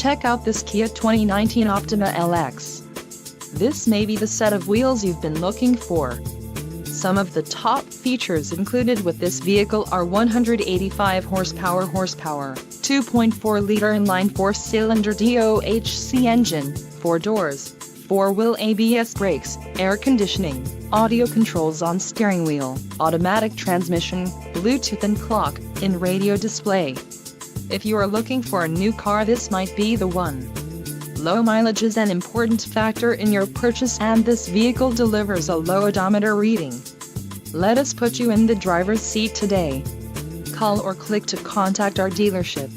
Check out this Kia 2019 Optima LX. This may be the set of wheels you've been looking for. Some of the top features included with this vehicle are 185 horsepower, 2.4-liter inline 4-cylinder DOHC engine, 4 doors, 4-wheel ABS brakes, air conditioning, audio controls on steering wheel, automatic transmission, Bluetooth and clock-in radio display. If you are looking for a new car, this might be the one. Low mileage is an important factor in your purchase, and this vehicle delivers a low odometer reading. Let us put you in the driver's seat today. Call or click to contact our dealership.